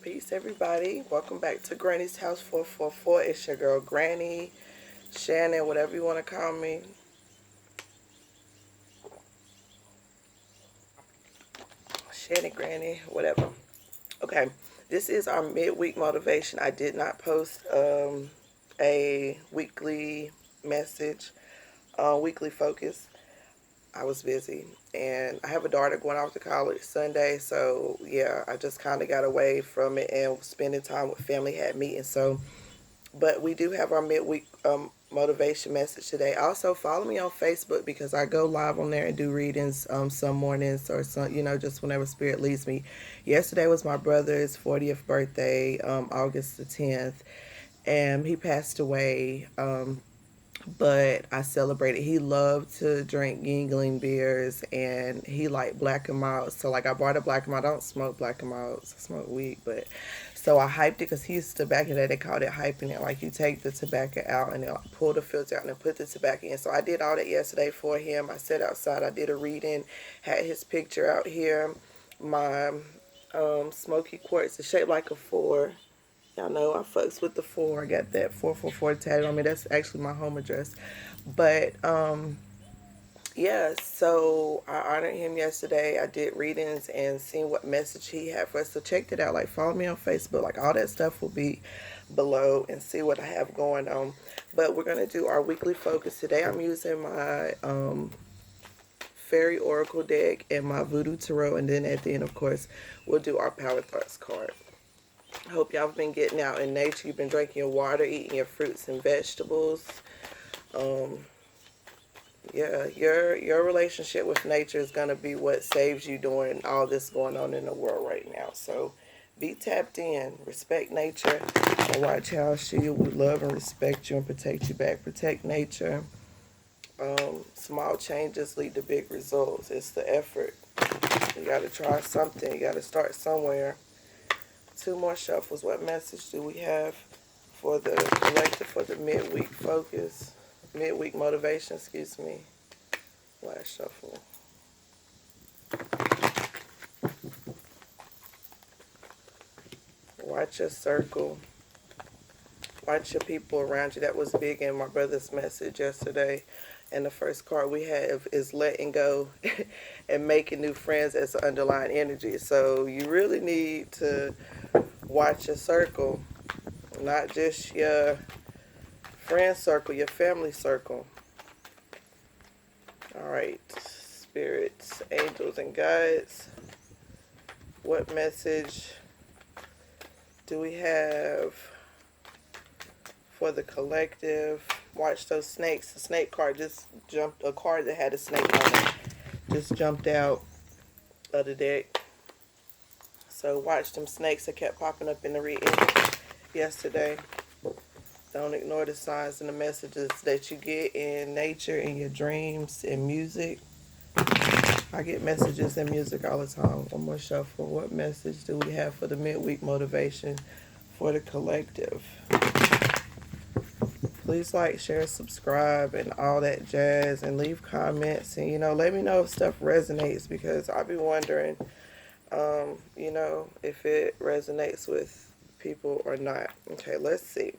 Peace, everybody. Welcome back to Granny's House 444. It's your girl, Granny, Shannon, whatever you want to call me. Shannon, Granny, whatever. Okay, this is our midweek motivation. I did not post a weekly message, weekly focus. I was busy, and I have a daughter going off to college Sunday, so yeah, I just kind of got away from it and spending time with family, had meetings. So but we do have our midweek motivation message today. Also, follow me on Facebook because I go live on there and do readings some mornings or some, just whenever spirit leads me. Yesterday was my brother's 40th birthday, August the 10th, and he passed away. But I celebrated. He loved to drink Yingling beers, and he liked black and milds. So like I bought a black and mild. I don't smoke black and milds. I smoke weed, but so I hyped it because he used to, back in that they called it hyping it. Like you take the tobacco out and then pull the filter out and then put the tobacco in. So I did all that yesterday for him. I sat outside. I did a reading. Had his picture out here. My smoky quartz is shaped like a 4. Y'all know I fucks with the 4. I got that 444 tatted on me. That's actually my home address. But yeah, so I honored him yesterday. I did readings and seen what message he had for us. So check it out. Like follow me on Facebook. Like all that stuff will be below, and see what I have going on. But we're gonna do our weekly focus today. I'm using my Fairy Oracle deck and my Voodoo Tarot, and then at the end, of course, we'll do our Power Thoughts card. I hope y'all have been getting out in nature. You've been drinking your water, eating your fruits and vegetables. Yeah, your relationship with nature is going to be what saves you during all this going on in the world right now. So be tapped in, respect nature, and watch how she will love and respect you and protect you back. Protect nature. Small changes lead to big results. It's the effort. You got to try something. You got to start somewhere. 2 more shuffles. What message do we have for the collective, for the midweek focus? Midweek motivation, excuse me. Last shuffle. Watch your circle. Watch your people around you. That was big in my brother's message yesterday. And the first card we have is letting go and making new friends as an underlying energy. So you really need to watch your circle, not just your friend circle, your family circle. All right, spirits, angels, and guides, what message do we have for the collective? Watch those snakes. The snake card just jumped, a card that had a snake on it just jumped out of the deck. So watch them snakes that kept popping up in the reading yesterday. Don't ignore the signs and the messages that you get in nature, in your dreams, in music. I get messages in music all the time. One more shuffle. What message do we have for the midweek motivation for the collective? Please like, share, subscribe, and all that jazz, and leave comments. And, let me know if stuff resonates, because I'll be wondering, if it resonates with people or not. Okay, let's see.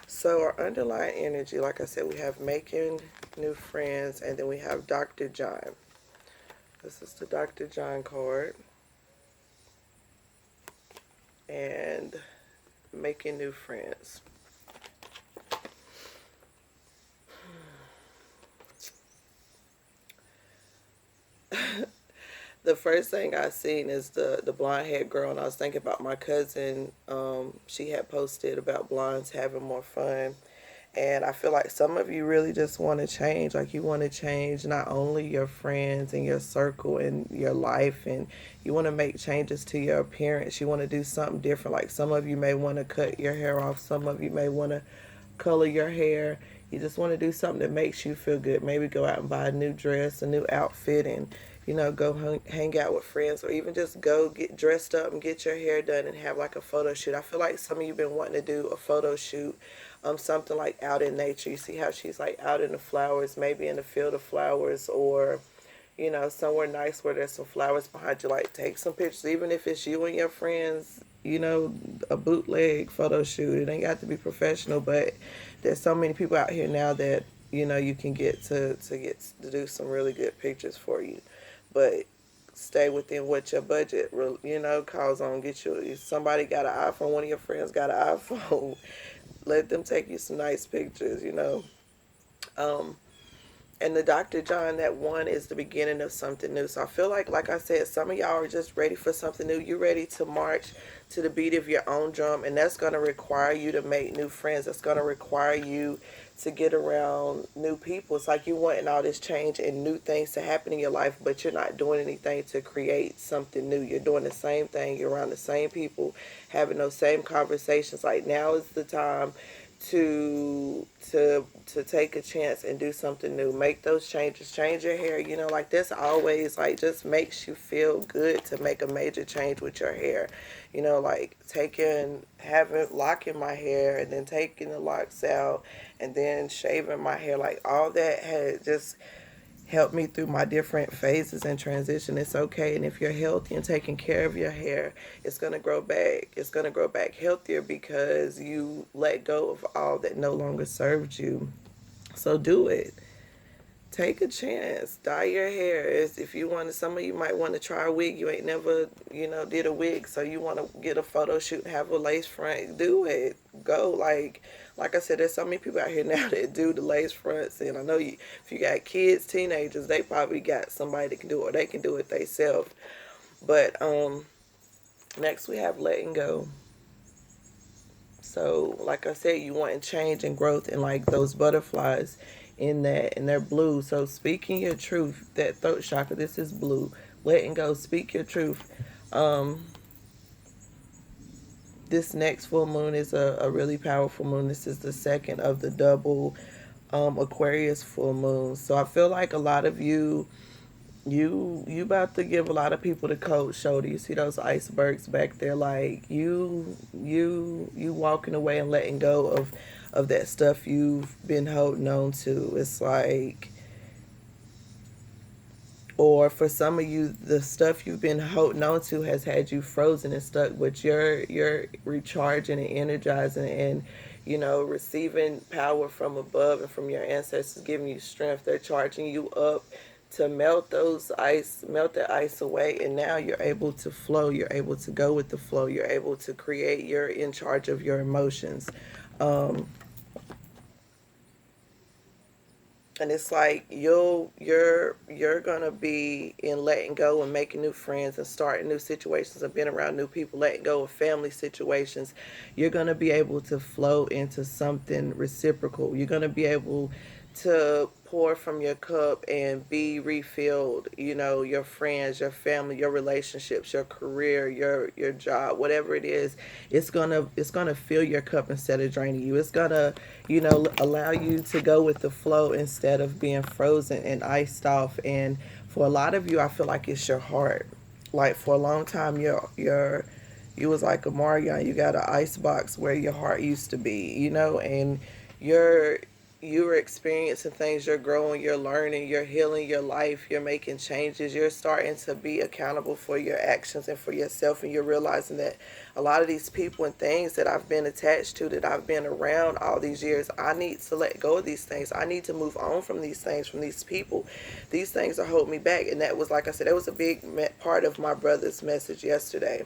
So our underlying energy, like I said, we have making new friends, and then we have Dr. John. This is the Dr. John card. And making new friends. The first thing I seen is the blonde haired girl, and I was thinking about my cousin. She had posted about blondes having more fun, and I feel like some of you really just want to change. Like you want to change not only your friends and your circle and your life, and you want to make changes to your appearance. You want to do something different. Like some of you may want to cut your hair off. Some of you may want to color your hair. You just want to do something that makes you feel good. Maybe go out and buy a new dress, a new outfit, and go hang out with friends, or even just go get dressed up and get your hair done and have like a photo shoot. I feel like some of you been wanting to do a photo shoot, something like out in nature. You see how she's like out in the flowers, maybe in the field of flowers, or you know, somewhere nice where there's some flowers behind you. Like, take some pictures, even if it's you and your friends, you know, a bootleg photo shoot. It ain't got to be professional, but there's so many people out here now that, you know, you can get to do some really good pictures for you. But stay within what your budget, you know, calls on. Get you, if somebody got an iPhone, one of your friends got an iPhone, let them take you some nice pictures, you know. Um, and the Dr. John, that one is the beginning of something new. So I feel like I said, some of y'all are just ready for something new. You're ready to march to the beat of your own drum, and that's going to require you to make new friends. That's going to require you to get around new people. It's like you wanting all this change and new things to happen in your life, but you're not doing anything to create something new. You're doing the same thing. You're around the same people, having those same conversations. Like, now is the time to take a chance and do something new. Make those changes. Change your hair. You know, like, this always, like, just makes you feel good to make a major change with your hair. You know, like locking my hair, and then taking the locks out, and then shaving my hair. Like, all that had just helped me through my different phases and transition. It's okay. And if you're healthy and taking care of your hair, it's going to grow back. It's going to grow back healthier because you let go of all that no longer served you. So do it. Take a chance. Dye your hair. If you want to, some of you might want to try a wig. You ain't never, you know, did a wig, so you want to get a photo shoot and have a lace front. Do it. Go. Like I said, there's so many people out here now that do the lace fronts, and I know if you got kids, teenagers, they probably got somebody that can do it, or they can do it themselves. But next we have letting go. So, like I said, you want change and growth, and like those butterflies in that, and they're blue. So speaking your truth, that throat chakra, this is blue. Letting go, speak your truth. This next full moon is a really powerful moon. This is the second of the double Aquarius full moon. So I feel like a lot of you about to give a lot of people the cold shoulder. You see those icebergs back there, like you walking away and letting go of that stuff you've been holding on to. It's like, or for some of you, the stuff you've been holding on to has had you frozen and stuck, but you're recharging and energizing, and you know, receiving power from above and from your ancestors, giving you strength. They're charging you up to melt that ice away, and now you're able to flow. You're able to go with the flow. You're able to create. You're in charge of your emotions. And it's like you're gonna be in letting go and making new friends and starting new situations and being around new people, letting go of family situations. You're gonna be able to flow into something reciprocal. You're gonna be able to pour from your cup and be refilled. You know, your friends, your family, your relationships, your career, your job, whatever it is, it's gonna fill your cup instead of draining you. It's gonna, you know, allow you to go with the flow instead of being frozen and iced off. And for a lot of you, I feel like it's your heart. Like, for a long time, you was like a Marion. You got an ice box where your heart used to be, you know, and you're you're experiencing things, you're growing, you're learning, you're healing your life, you're making changes, you're starting to be accountable for your actions and for yourself, and you're realizing that a lot of these people and things that I've been attached to, that I've been around all these years, I need to let go of these things. I need to move on from these things, from these people. These things are holding me back. And that was, like I said, that was a big part of my brother's message yesterday,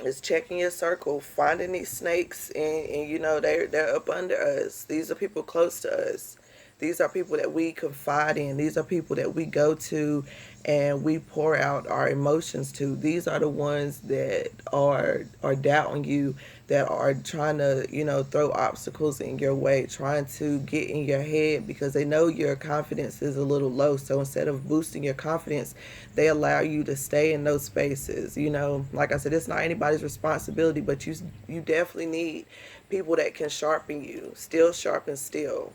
is checking your circle, finding these snakes, and you know, they're up under us. These are people close to us. These are people that we confide in. These are people that we go to and we pour out our emotions to. These are the ones that are doubting you, that are trying to, you know, throw obstacles in your way, trying to get in your head because they know your confidence is a little low. So instead of boosting your confidence, they allow you to stay in those spaces. You know, like I said, it's not anybody's responsibility, but you definitely need people that can sharpen you. Steel sharpens steel.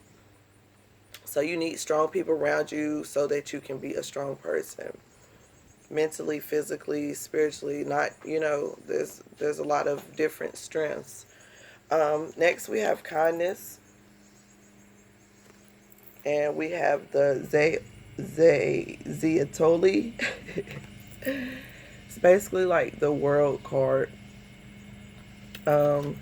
So you need strong people around you so that you can be a strong person. Mentally, physically, spiritually, not, you know, there's a lot of different strengths. Next we have kindness. And we have the Ziatoli. It's basically like the world card. Um,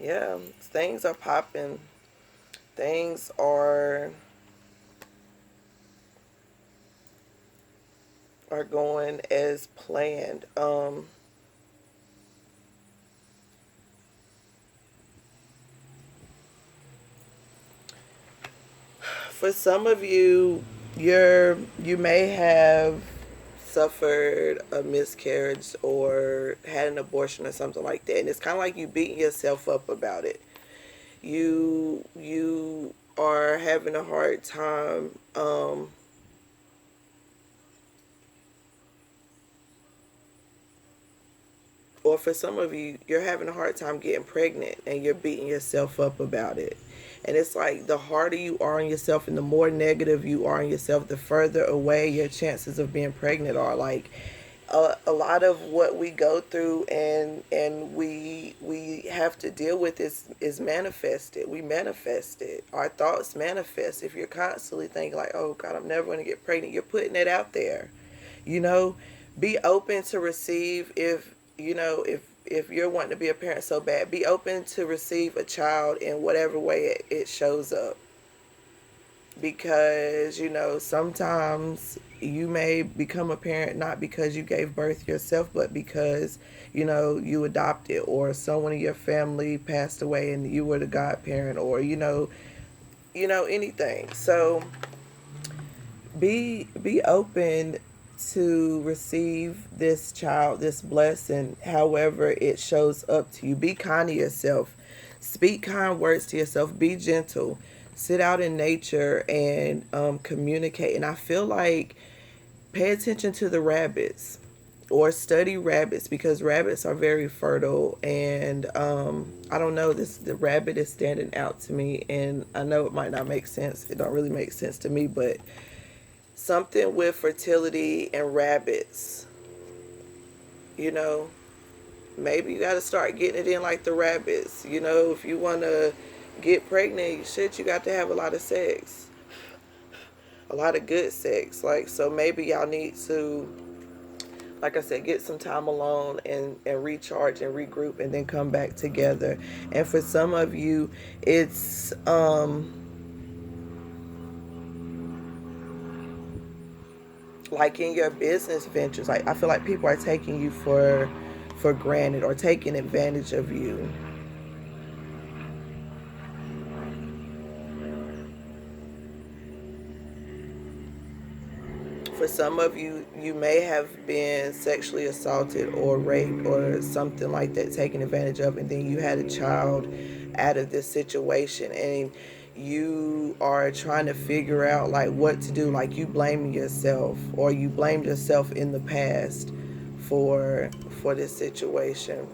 yeah, things are popping. Things are going as planned. For some of you, you may have suffered a miscarriage or had an abortion or something like that, and it's kind of like you beating yourself up about it. You are having a hard time. Or for some of you, you're having a hard time getting pregnant and you're beating yourself up about it. And it's like the harder you are on yourself and the more negative you are on yourself, the further away your chances of being pregnant are. Like a lot of what we go through and we have to deal with is manifested. We manifest it. Our thoughts manifest. If you're constantly thinking like, oh God, I'm never going to get pregnant, you're putting it out there. You know, be open to receive. If you know, if you're wanting to be a parent so bad, be open to receive a child in whatever way it shows up. Because you know, sometimes you may become a parent not because you gave birth yourself, but because you know you adopted, or someone in your family passed away and you were the godparent, or anything. So be open to receive this child, this blessing, however it shows up to you. Be kind to yourself. Speak kind words to yourself. Be gentle. Sit out in nature and communicate. And I feel like pay attention to the rabbits or study rabbits, because rabbits are very fertile. And I don't know, the rabbit is standing out to me, and I know it might not make sense. It don't really make sense to me, but something with fertility and rabbits. You know, maybe you got to start getting it in like the rabbits. You know, if you want to get pregnant, shit, you got to have a lot of sex, a lot of good sex. Like, so maybe y'all need to, like I said, get some time alone and recharge and regroup and then come back together. And for some of you, it's like in your business ventures, like I feel like people are taking you for granted or taking advantage of you. For some of you, you may have been sexually assaulted or raped or something like that, taken advantage of, and then you had a child out of this situation, and you are trying to figure out like what to do. Like you blaming yourself, or you blamed yourself in the past for this situation.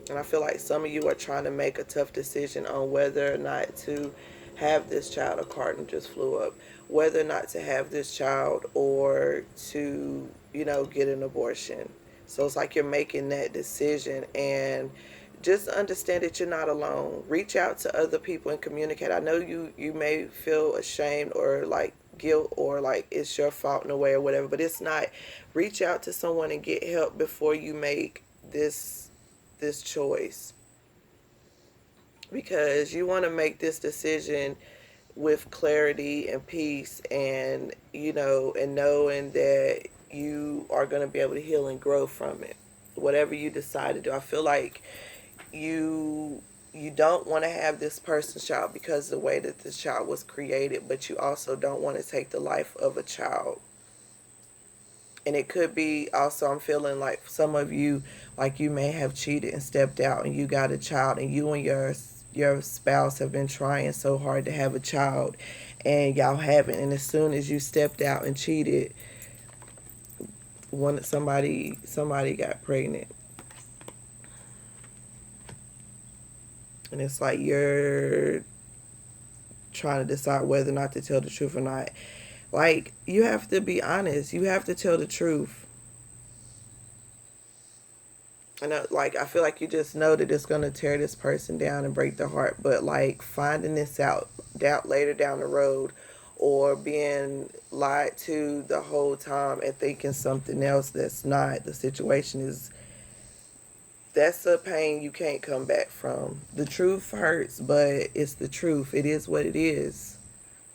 And I feel like some of you are trying to make a tough decision on whether or not to have this child. A cardinal just flew up. Whether or not to have this child or to, get an abortion. So it's like you're making that decision, and just understand that you're not alone. Reach out to other people and communicate. I know you may feel ashamed or like guilt or like it's your fault in a way or whatever, but it's not. Reach out to someone and get help before you make this choice, because you want to make this decision with clarity and peace, and and knowing that you are going to be able to heal and grow from it, whatever you decide to do. I feel like you don't want to have this person's child because of the way that this child was created, but you also don't want to take the life of a child. And it could be also, I'm feeling like some of you, like you may have cheated and stepped out and you got a child, and you and your spouse have been trying so hard to have a child and y'all haven't. And as soon as you stepped out and cheated, somebody got pregnant. And it's like you're trying to decide whether or not to tell the truth or not. Like, you have to be honest. You have to tell the truth. And I feel like you just know that it's going to tear this person down and break their heart. But like finding this out later down the road, or being lied to the whole time and thinking something else that's not the situation, is that's a pain you can't come back from. The truth hurts, but it's the truth. It is what it is.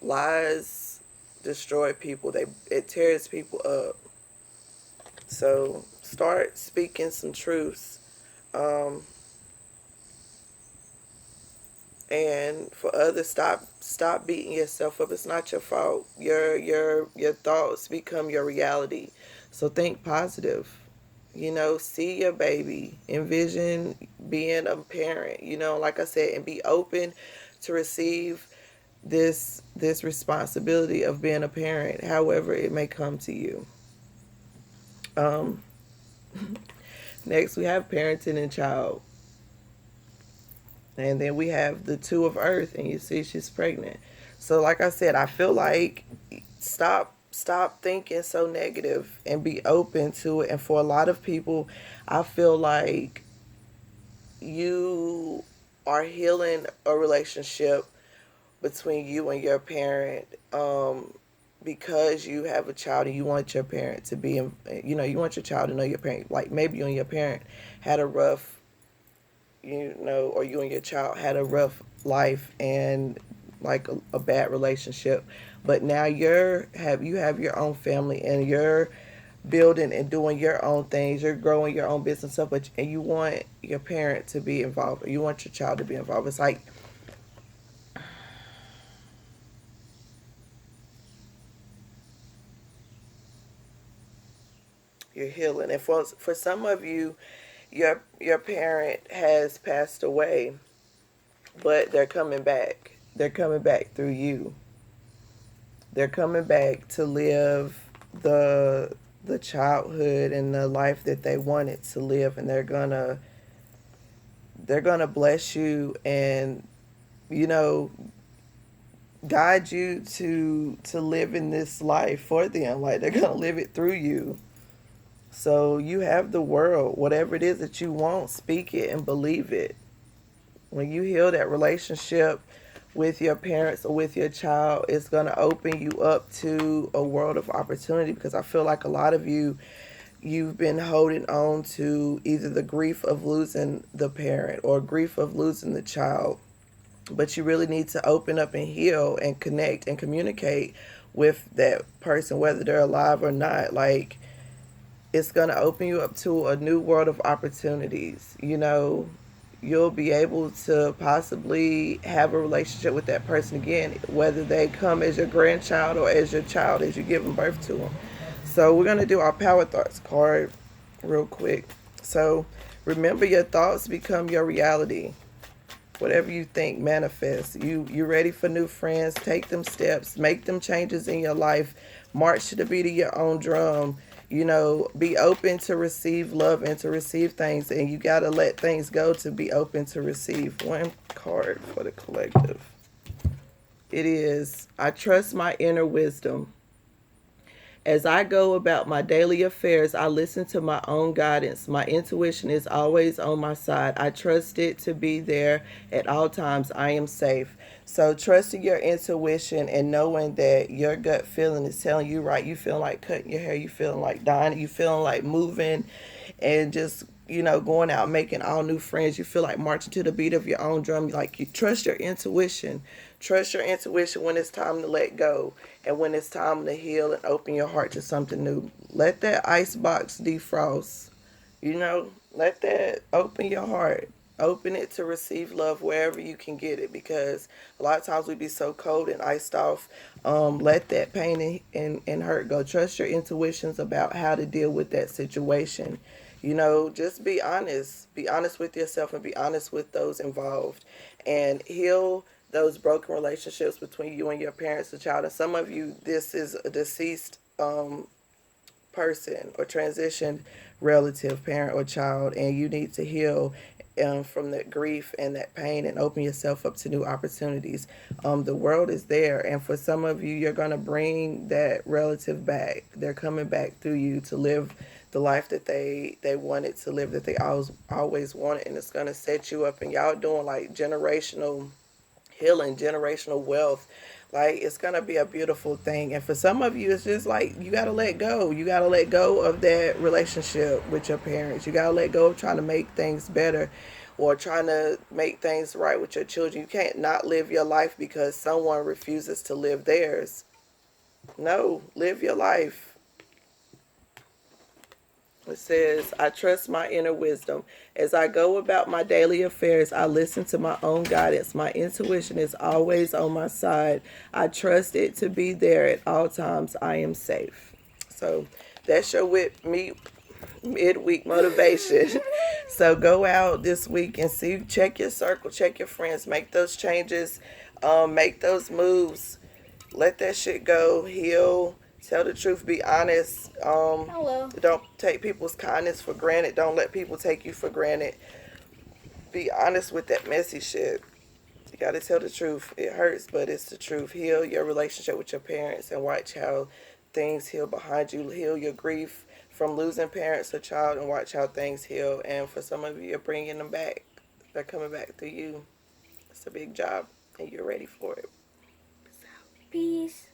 Lies destroy people. It tears people up. So start speaking some truths. Um, and for others, stop beating yourself up. It's not your fault. Your thoughts become your reality. So think positive. See your baby, envision being a parent, like I said, and be open to receive this responsibility of being a parent, however it may come to you. Um, Next, we have parenting and child. And then we have the two of earth, and you see she's pregnant. So like I said, I feel like stop thinking so negative and be open to it. And for a lot of people, I feel like you are healing a relationship between you and your parent, because you have a child and you want your parent to be, you want your child to know your parent. Like maybe you and your parent had a rough, or you and your child had a rough life and like a bad relationship, but now you have your own family and you're building and doing your own things. You're growing your own business stuff, and you want your parent to be involved, or you want your child to be involved. It's like you're healing. And for some of you, your parent has passed away, but they're coming back. They're coming back through you. They're coming back to live the childhood and the life that they wanted to live, and they're gonna bless you and guide you to live in this life for them. Like they're gonna live it through you. So you have the world. Whatever it is that you want, speak it and believe it. When you heal that relationship with your parents or with your child, it's going to open you up to a world of opportunity, because I feel like a lot of you've been holding on to either the grief of losing the parent or grief of losing the child. But you really need to open up and heal and connect and communicate with that person, whether they're alive or not. Like, it's going to open you up to a new world of opportunities. You'll be able to possibly have a relationship with that person again, whether they come as your grandchild or as your child as you give them birth to them. So we're going to do our Power Thoughts card real quick. So remember, your thoughts become your reality. Whatever you think manifests. You're ready for new friends. Take them steps. Make them changes in your life. March to the beat of your own drum. Be open to receive love and to receive things. And you got to let things go to be open to receive. One card for the collective. It is, I trust my inner wisdom. As I go about my daily affairs, I listen to my own guidance. My intuition is always on my side. I trust it to be there at all times. I am safe. So trusting your intuition and knowing that your gut feeling is telling you right. You feeling like cutting your hair. You feeling like dying. You feeling like moving and just, going out making all new friends. You feel like marching to the beat of your own drum. Like, you trust your intuition. Trust your intuition when it's time to let go and when it's time to heal and open your heart to something new. Let that ice box defrost. Let that open your heart. Open it to receive love wherever you can get it, because a lot of times we be so cold and iced off. Let that pain and hurt go. Trust your intuitions about how to deal with that situation. Just be honest. Be honest with yourself and be honest with those involved, and heal those broken relationships between you and your parents or child. And some of you, this is a deceased person or transitioned relative, parent or child, and you need to heal from that grief and that pain and open yourself up to new opportunities. The world is there, and for some of you, you're going to bring that relative back. They're coming back through you to live the life that they wanted to live, that they always wanted. And it's going to set you up, and y'all doing like generational healing, generational wealth. Like, it's gonna be a beautiful thing. And for some of you, it's just like you gotta let go. You gotta let go of that relationship with your parents. You gotta let go of trying to make things better or trying to make things right with your children. You can't not live your life because someone refuses to live theirs. No, live your life. It says, I trust my inner wisdom. As I go about my daily affairs, I listen to my own guidance. My intuition is always on my side. I trust it to be there at all times. I am safe. So that's your with me midweek motivation. So go out this week and see, check your circle, check your friends, make those changes, make those moves, let that shit go, heal. Tell the truth, be honest. Hello. Don't take people's kindness for granted. Don't let people take you for granted. Be honest with that messy shit. You gotta tell the truth. It hurts, but it's the truth. Heal your relationship with your parents and watch how things heal behind you. Heal your grief from losing parents or child and watch how things heal. And for some of you, you're bringing them back. They're coming back through you. It's a big job, and you're ready for it. Peace.